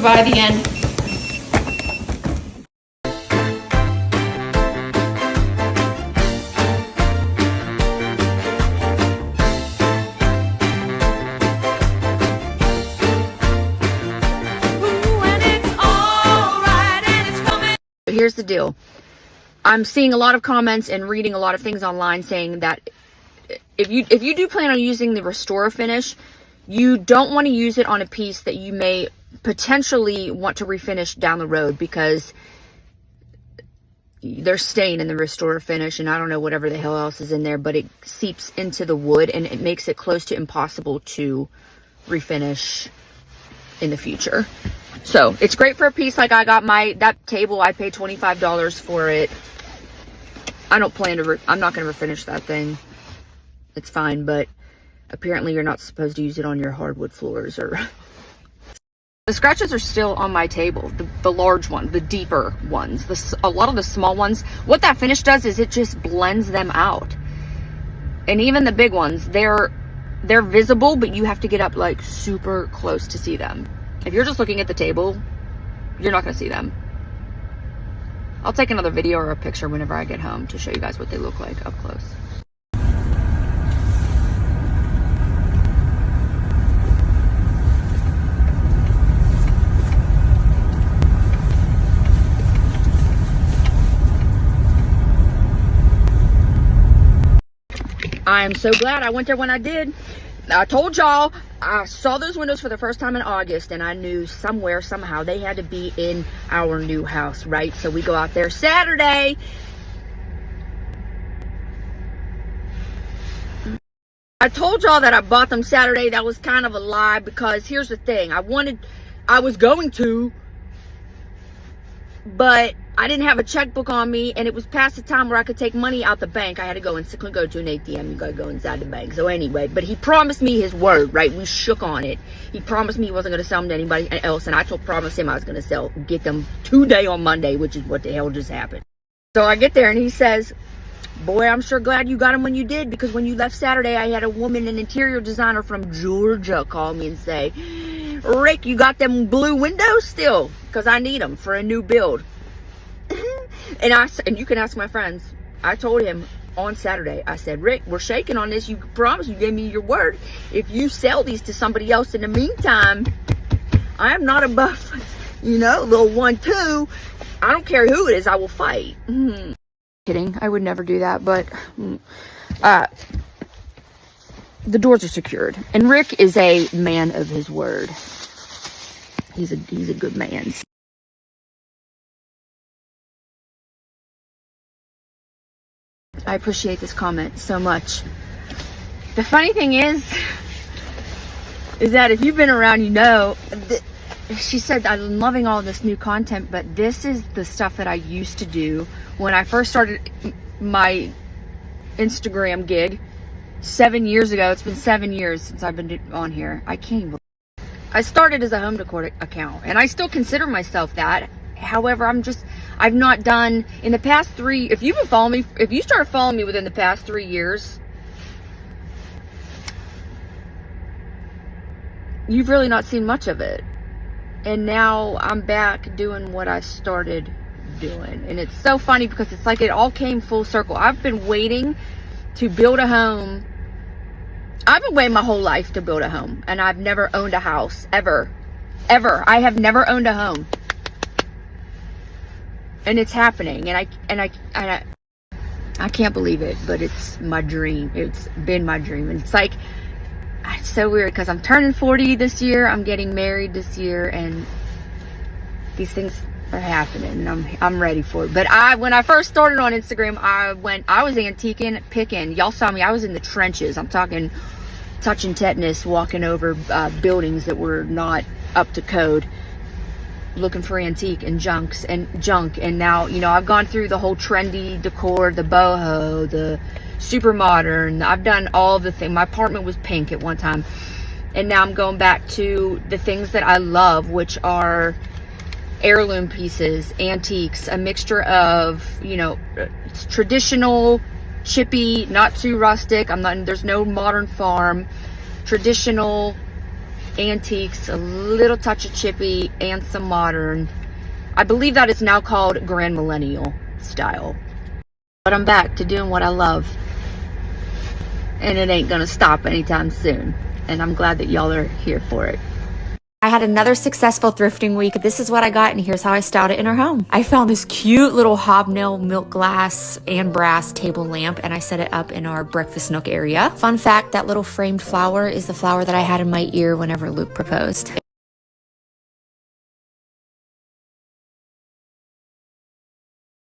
by the end. Here's the deal. I'm seeing a lot of comments and reading a lot of things online saying that if you do plan on using the Restore finish, you don't want to use it on a piece that you may potentially want to refinish down the road, because there's stain in the Restore finish, and I don't know whatever the hell else is in there, but it seeps into the wood and it makes it close to impossible to refinish in the future. So it's great for a piece like I got that table. I paid $25 for it. I don't plan to, I'm not going to refinish that thing. It's fine, but apparently you're not supposed to use it on your hardwood floors. Or the scratches are still on my table, the large one, the deeper ones. A lot of the small ones, what that finish does is it just blends them out. And even the big ones, they're visible, but you have to get up like super close to see them. If you're just looking at the table, you're not going to see them. I'll take another video or a picture whenever I get home to show you guys what they look like up close. I'm so glad I went there when I did. I told y'all, I saw those windows for the first time in August, and I knew somewhere, somehow, they had to be in our new house, right? So we go out there Saturday. I told y'all that I bought them Saturday. That was kind of a lie, because here's the thing. I was going to, but I didn't have a checkbook on me, and it was past the time where I could take money out the bank. I had to go and go to an ATM. You gotta go inside the bank. So anyway, but he promised me his word, right? We shook on it. He promised me he wasn't gonna sell them to anybody else, and I promised him I was gonna get them today on Monday, which is what the hell just happened. So I get there, and he says, "Boy, I'm sure glad you got them when you did, because when you left Saturday, I had a woman, an interior designer from Georgia, call me and say, 'Rick, you got them blue windows still? Because I need them for a new build.'" And you can ask my friends. I told him on Saturday, I said, "Rick, we're shaking on this. You promised, you gave me your word. If you sell these to somebody else in the meantime, I am not above, little 1-2. I don't care who it is, I will fight." Kidding, I would never do that, but the doors are secured, and Rick is a man of his word. He's a good man. I appreciate this comment so much. The funny thing is that if you've been around, she said, "I'm loving all this new content, but this is the stuff that I used to do when I first started my Instagram gig 7 years ago." It's been 7 years since I've been on here. I can't even. I started as a home decor account, and I still consider myself that. However, I've not done in the past 3. If you started following me within the past 3 years, you've really not seen much of it. And now I'm back doing what I started doing. And it's so funny, because it's like it all came full circle. I've been waiting to build a home. I've been waiting my whole life to build a home, and I've never owned a house, ever. I have never owned a home. And it's happening, and I can't believe it, but it's my dream. It's been my dream. And it's so weird, because I'm turning 40 this year. I'm getting married this year, and these things are happening, and I'm ready for it. But when I first started on Instagram, I was antiquing, picking. Y'all saw me. I was in the trenches. I'm talking touching tetanus, walking over buildings that were not up to code, looking for antique and junk. And now, I've gone through the whole trendy decor, the boho, the super modern. I've done all the things. My apartment was pink at one time, and now I'm going back to the things that I love, which are heirloom pieces, antiques, a mixture of, traditional, chippy, not too rustic. There's no modern farm, traditional, antiques, a little touch of chippy, and some modern. I believe that is now called Grand Millennial style. But I'm back to doing what I love. And it ain't gonna stop anytime soon. And I'm glad that y'all are here for it. I had another successful thrifting week. This is what I got, and here's how I styled it in our home. I found this cute little hobnail milk glass and brass table lamp, and I set it up in our breakfast nook area. Fun fact, that little framed flower is the flower that I had in my ear whenever Luke proposed.